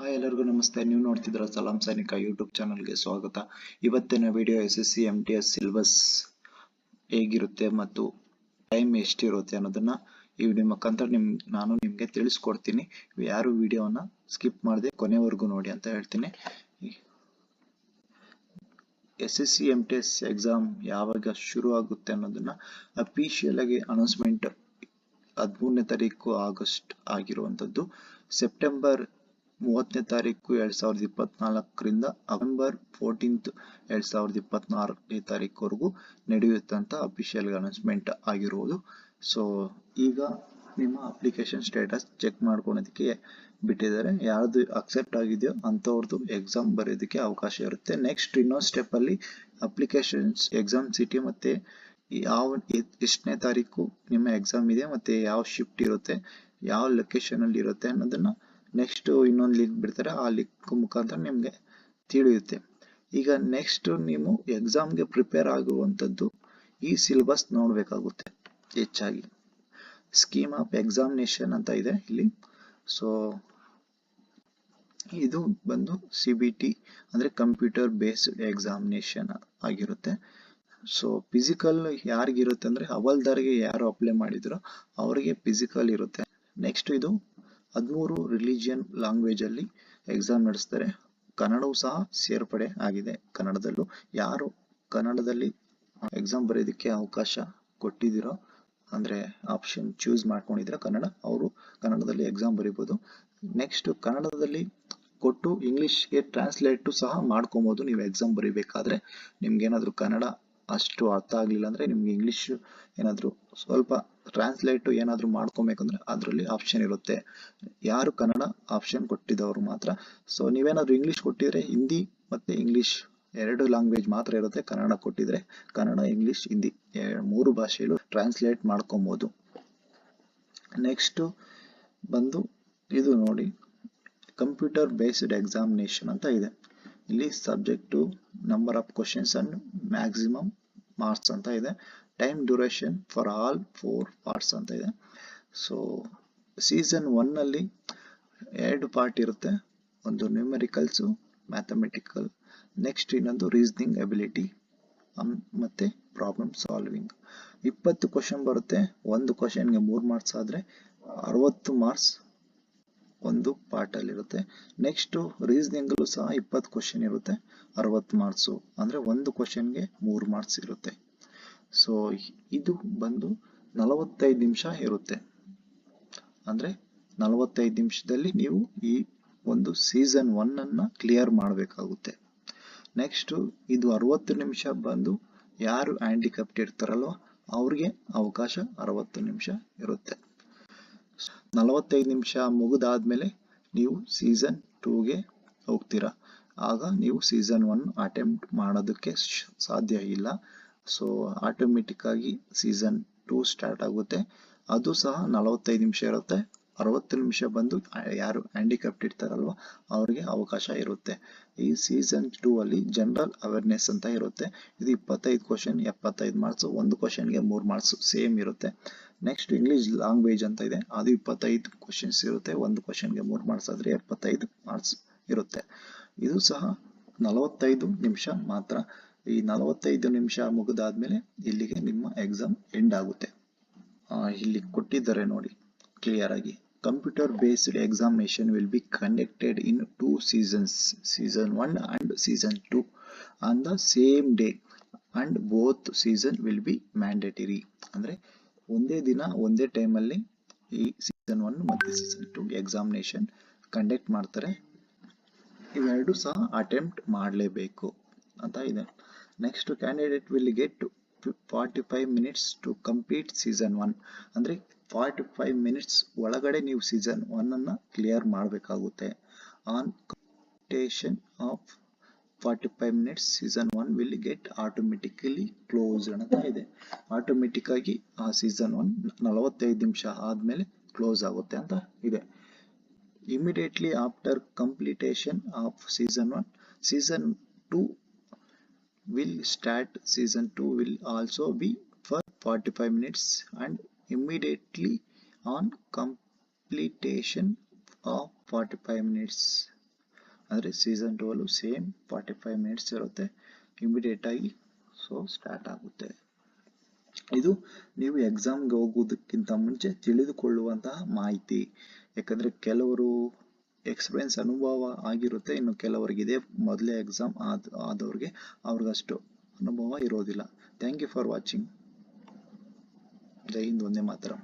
Hi ಎಲ್ಲರಿಗೂ ನಮಸ್ತೆ. ನೀವು ನೋಡ್ತಿದ್ರ ಸಲಾಂ ಸೈನಿಕ ಯೂಟ್ಯೂಬ್ ಚಾನಲ್ಗೆ ಸ್ವಾಗತ. ಇವತ್ತಿನ ವಿಡಿಯೋ SSC MTS ಸಿಲೆಬಸ್ ಹೇಗಿರುತ್ತೆ ಮತ್ತು ಟೈಮ್ ಎಷ್ಟಿರುತ್ತೆ ಅನ್ನೋದನ್ನ ಈ ವಿಡಿಯೋ ಮುಖಾಂತರ ನಾನು ನಿಮಗೆ ತಿಳಿಸ್ಕೊಡ್ತೀನಿ. ಯಾರು ವಿಡಿಯೋನ ಸ್ಕಿಪ್ ಮಾಡದೆ ಕೊನೆವರೆಗೂ ನೋಡಿ ಅಂತ ಹೇಳ್ತೀನಿ. SSC MTS ಎಕ್ಸಾಮ್ ಯಾವಾಗ ಶುರು ಆಗುತ್ತೆ ಅನ್ನೋದನ್ನ ಅಫಿಷಿಯಲ್ ಆಗಿ ಅನೌನ್ಸ್ಮೆಂಟ್ 13ನೇ ತಾರೀಕು ಆಗಸ್ಟ್ ಆಗಿರುವಂತದ್ದು. ಸೆಪ್ಟೆಂಬರ್ 30ನೇ ತಾರೀಕು 2024ರಿಂದ ನವೆಂಬರ್ 14th 2026ನೇ ತಾರೀಕುವರೆಗೂ ನಡೆಯುತ್ತೆ ಅಂತ ಅಫಿಷಿಯಲ್ ಅನೌನ್ಸ್ಮೆಂಟ್ ಆಗಿರುವುದು. ಸೊ ಈಗ ನಿಮ್ಮ ಅಪ್ಲಿಕೇಶನ್ ಸ್ಟೇಟಸ್ ಚೆಕ್ ಮಾಡ್ಕೊಳೋದಕ್ಕೆ ಬಿಟ್ಟಿದ್ದಾರೆ. ಯಾರ್ದು ಅಕ್ಸೆಪ್ಟ್ ಆಗಿದೆಯೋ ಅಂಥವ್ರದ್ದು ಎಕ್ಸಾಮ್ ಬರೆಯೋದಕ್ಕೆ ಅವಕಾಶ ಇರುತ್ತೆ. ನೆಕ್ಸ್ಟ್ ಇನ್ನೊಂದು ಸ್ಟೆಪ್ ಅಲ್ಲಿ ಅಪ್ಲಿಕೇಶನ್ಸ್ ಎಕ್ಸಾಮ್ ಸಿಟಿ ಮತ್ತೆ ಎಷ್ಟನೇ ತಾರೀಕು ನಿಮ್ಮ ಎಕ್ಸಾಮ್ ಇದೆ ಮತ್ತೆ ಯಾವ ಶಿಫ್ಟ್ ಇರುತ್ತೆ, ಯಾವ ಲೊಕೇಶನ್ ಅಲ್ಲಿ ಇರುತ್ತೆ ಅನ್ನೋದನ್ನ ನೆಕ್ಸ್ಟ್ ಇನ್ನೊಂದು ಲಿಂಕ್ ಬಿಡ್ತಾರೆ. ಆ ಲಿಂಕ್ ಮುಖಾಂತರ ನಿಮ್ಗೆ ತಿಳಿಯುತ್ತೆ. ಈಗ ನೆಕ್ಸ್ಟ್ ನೀವು ಎಕ್ಸಾಮ್ಗೆ ಪ್ರಿಪೇರ್ ಆಗುವಂಥದ್ದು ಈ ಸಿಲೆಬಸ್ ನೋಡ್ಬೇಕಾಗುತ್ತೆ. ಹೆಚ್ಚಾಗಿ ಸ್ಕೀಮ್ ಆಫ್ ಎಕ್ಸಾಮಿನೇಷನ್ ಅಂತ ಇದೆ ಇಲ್ಲಿ. ಸೊ ಇದು ಬಂದು CBT ಅಂದ್ರೆ ಕಂಪ್ಯೂಟರ್ ಬೇಸ್ಡ್ ಎಕ್ಸಾಮಿನೇಷನ್ ಆಗಿರುತ್ತೆ. ಸೊ ಫಿಸಿಕಲ್ ಯಾರಿಗಿರುತ್ತೆ ಅಂದ್ರೆ ಹವಾಲ್ದಾರ್ಗೆ ಯಾರು ಅಪ್ಲೈ ಮಾಡಿದ್ರು ಅವರಿಗೆ ಫಿಸಿಕಲ್ ಇರುತ್ತೆ. ನೆಕ್ಸ್ಟ್ ಇದು 13 ರಿಲಿಜಿಯನ್ ಲ್ಯಾಂಗ್ವೇಜ್ ಅಲ್ಲಿ ಎಕ್ಸಾಮ್ ನಡೆಸ್ತಾರೆ. ಕನ್ನಡವೂ ಸಹ ಸೇರ್ಪಡೆ ಆಗಿದೆ. ಕನ್ನಡದಲ್ಲೂ ಯಾರು ಕನ್ನಡದಲ್ಲಿ ಎಕ್ಸಾಮ್ ಬರೆಯೋದಕ್ಕೆ ಅವಕಾಶ ಕೊಟ್ಟಿದ್ದೀರೋ ಅಂದ್ರೆ ಆಪ್ಷನ್ ಚೂಸ್ ಮಾಡ್ಕೊಂಡಿದ್ರೆ ಕನ್ನಡ, ಅವರು ಕನ್ನಡದಲ್ಲಿ ಎಕ್ಸಾಮ್ ಬರೀಬಹುದು. ನೆಕ್ಸ್ಟ್ ಕನ್ನಡದಲ್ಲಿ ಕೊಟ್ಟು ಇಂಗ್ಲಿಷ್ಗೆ ಟ್ರಾನ್ಸ್ಲೇಟ್ ಸಹ ಮಾಡ್ಕೊಬಹುದು. ನೀವು ಎಕ್ಸಾಮ್ ಬರೀಬೇಕಾದ್ರೆ ನಿಮ್ಗೆ ಏನಾದ್ರು ಕನ್ನಡ ಅಷ್ಟು ಅರ್ಥ ಆಗ್ಲಿಲ್ಲ ಅಂದ್ರೆ ನಿಮ್ಗೆ ಇಂಗ್ಲಿಷ್ ಏನಾದ್ರು ಸ್ವಲ್ಪ ಟ್ರಾನ್ಸ್ಲೇಟ್ ಏನಾದ್ರು ಮಾಡ್ಕೊಬೇಕಂದ್ರೆ ಅದರಲ್ಲಿ ಆಪ್ಷನ್ ಇರುತ್ತೆ. ಯಾರು ಕನ್ನಡ ಆಪ್ಷನ್ ಕೊಟ್ಟಿದ್ದವರು ಮಾತ್ರ. ಸೊ ನೀವೇನಾದ್ರು ಇಂಗ್ಲಿಷ್ ಕೊಟ್ಟಿದ್ರೆ ಹಿಂದಿ ಮತ್ತೆ ಇಂಗ್ಲಿಷ್ 2 ಲ್ಯಾಂಗ್ವೇಜ್ ಮಾತ್ರ ಇರುತ್ತೆ. ಕನ್ನಡ ಕೊಟ್ಟಿದ್ರೆ ಕನ್ನಡ, ಇಂಗ್ಲಿಷ್, ಹಿಂದಿ 3 ಭಾಷೆಯಲ್ಲೂ ಟ್ರಾನ್ಸ್ಲೇಟ್ ಮಾಡ್ಕೊಬಹುದು. ನೆಕ್ಸ್ಟ್ ಬಂದು ಇದು ನೋಡಿ, ಕಂಪ್ಯೂಟರ್ ಬೇಸ್ಡ್ ಎಕ್ಸಾಮಿನೇಷನ್ ಅಂತ ಇದೆ. ಇಲ್ಲಿ subject, number of questions and maximum marks ಅಂತ ಇದೆ. Time duration for all 4 parts ಅಂತ ಇದೆ. ಸೊ ಸೀಸನ್ 1 ಅಲ್ಲಿ 2 ಪಾರ್ಟ್ ಇರುತ್ತೆ. ಒಂದು ನ್ಯೂಮೆರಿಕಲ್ಸ್, ಮ್ಯಾಥಮೆಟಿಕಲ್, ನೆಕ್ಸ್ಟ್ ಇನ್ನೊಂದು ರೀಸನಿಂಗ್ ಎಬಿಲಿಟಿ ಮತ್ತೆ ಪ್ರಾಬ್ಲಮ್ ಸಾಲ್ವಿಂಗ್. 20 ಕ್ವಶನ್ ಬರುತ್ತೆ. ಒಂದು ಕ್ವಶನ್ಗೆ 3 ಮಾರ್ಕ್ಸ್ ಆದ್ರೆ 60 ಮಾರ್ಕ್ಸ್ ಒಂದು ಪಾರ್ಟ್ ಅಲ್ಲಿ ಇರುತ್ತೆ. ನೆಕ್ಸ್ಟ್ ರೀಸನಿಂಗ್ ಸಹ 20 ಕ್ವಶನ್ ಇರುತ್ತೆ, 60 ಮಾರ್ಕ್ಸ್ ಅಂದ್ರೆ ಒಂದು ಕ್ವಶನ್ಗೆ 3 ಮಾರ್ಕ್ಸ್ ಇರುತ್ತೆ. ಸೊ ಇದು ಬಂದು 45 ನಿಮಿಷ ಇರುತ್ತೆ. ಅಂದ್ರೆ 45 ನಿಮಿಷದಲ್ಲಿ ನೀವು ಈ ಒಂದು ಸೀಸನ್ 1 ಅನ್ನ ಕ್ಲಿಯರ್ ಮಾಡಬೇಕಾಗುತ್ತೆ. ನೆಕ್ಸ್ಟ್ ಇದು 60 ನಿಮಿಷ ಬಂದು ಯಾರು ಹ್ಯಾಂಡಿಕ್ಯಾಪ್ಟ್ ಇರ್ತಾರಲ್ವ ಅವ್ರಿಗೆ ಅವಕಾಶ 60 ನಿಮಿಷ ಇರುತ್ತೆ. 45 ನಿಮಿಷ ಮುಗಿದಾದ್ಮೇಲೆ ನೀವು ಸೀಸನ್ 2ಗೆ ಹೋಗ್ತೀರಾ. ಆಗ ನೀವು ಸೀಸನ್ 1 ಅಟೆಂಪ್ಟ್ ಮಾಡೋದಕ್ಕೆ ಸಾಧ್ಯ ಇಲ್ಲ. ಸೊ ಆಟೋಮೆಟಿಕ್ ಆಗಿ ಸೀಸನ್ 2 ಸ್ಟಾರ್ಟ್ ಆಗುತ್ತೆ. ಅದು ಸಹ 45 ನಿಮಿಷ ಇರುತ್ತೆ. 60 ನಿಮಿಷ ಬಂದು ಯಾರು ಹ್ಯಾಂಡಿಕ್ಯಾಪ್ಟ್ ಇರ್ತಾರಲ್ವ ಅವ್ರಿಗೆ ಅವಕಾಶ ಇರುತ್ತೆ. ಈ ಸೀಸನ್ 2 ಅಲ್ಲಿ ಜನರಲ್ ಅವೇರ್ನೆಸ್ ಅಂತ ಇರುತ್ತೆ. ಇದು 25 ಕ್ವಶನ್ 75 ಮಾರ್ಕ್ಸ್, ಒಂದು ಕ್ವಶನ್ಗೆ 3 ಮಾರ್ಕ್ಸ್ ಸೇಮ್ ಇರುತ್ತೆ. ನೆಕ್ಸ್ಟ್ ಇಂಗ್ಲಿಷ್ ಲ್ಯಾಂಗ್ವೇಜ್ ಅಂತ ಇದೆ. ಅದು 25 ಕ್ವಶನ್ಸ್ ಇರುತ್ತೆ. ಒಂದು ಕ್ವಶನ್ಗೆ 3 ಮಾರ್ಕ್ಸ್ ಆದ್ರೆ 75 ಮಾರ್ಕ್ಸ್ ಇರುತ್ತೆ. ಇದು ಸಹ 45 ನಿಮಿಷ ಮಾತ್ರ. ಈ 45 ನಿಮಿಷ ಮುಗಿದಾದ್ಮೇಲೆ ಇಲ್ಲಿಗೆ ನಿಮ್ಮ ಎಕ್ಸಾಮ್ ಎಂಡ್ ಆಗುತ್ತೆ. ಇಲ್ಲಿ ಕೊಟ್ಟಿದ್ದಾರೆ ನೋಡಿ ಕ್ಲಿಯರ್ ಆಗಿ. Computer based examination will be conducted in 2 seasons, season 1 and season 2 on the same day and both season will be mandatory. ಅಂದ್ರೆ ಒಂದೇ ದಿನ ಒಂದೇ ಟೈಮ್ ಅಲ್ಲಿ ಈ ಸೀಸನ್ 1 ಮತ್ತೆ ಸೀಸನ್ 2 ಎಕ್ಸಾಮಿನೇಷನ್ ಕಂಡಕ್ಟ್ ಮಾಡ್ತಾರೆ. ಇವೆರಡು ಸಹ ಅಟೆಂಪ್ಟ್ ಮಾಡಲೇಬೇಕು ಅಂತ ಇದೆ. Next candidate will get 45 minutes to complete season 1. ಅಂದ್ರೆ 45 minutes ಒಳಗಡೆ ನೀವು ಸೀಸನ್ 1 ಅನ್ನ ಕ್ಲಿಯರ್ ಮಾಡಬೇಕಾಗುತ್ತೆ. On completion of 45 minutes season 1 will get automatically closed ಅಂತ ಇದೆ. ಆಟೋಮೆಟಿಕ್ ಆಗಿ ಆ ಸೀಸನ್ 1 45 ನಿಮಿಷ ಆದ್ಮೇಲೆ ಕ್ಲೋಸ್ ಆಗುತ್ತೆ ಅಂತ ಇದೆ. Immediately after completion of season 1, season 2 will start. Season 2 will also be for 45 minutes and immediately on completion of 45 minutes ಅಂದರೆ ಸೀಸನ್ 2 ಸೇಮ್ 45 ಮಿನಿಟ್ಸ್ ಇರುತ್ತೆ, ಇಮಿಡಿಯೇಟ್ ಆಗಿ ಸೊ ಸ್ಟಾರ್ಟ್ ಆಗುತ್ತೆ. ಇದು ನೀವು ಎಕ್ಸಾಮ್ಗೆ ಹೋಗೋದಕ್ಕಿಂತ ಮುಂಚೆ ತಿಳಿದುಕೊಳ್ಳುವಂತಹ ಮಾಹಿತಿ. ಯಾಕಂದರೆ ಕೆಲವರು ಎಕ್ಸ್ಪೀರಿಯನ್ಸ್ ಅನುಭವ ಆಗಿರುತ್ತೆ, ಇನ್ನು ಕೆಲವರಿಗೆ ಇದೇ ಮೊದಲೇ ಎಕ್ಸಾಮ್ ಆದವ್ರಿಗೆ ಅವ್ರಿಗಷ್ಟು ಅನುಭವ ಇರೋದಿಲ್ಲ. Thank you for watching. ಜೈ ಹಿಂದ್, ವಂದೇ ಮಾತರಂ.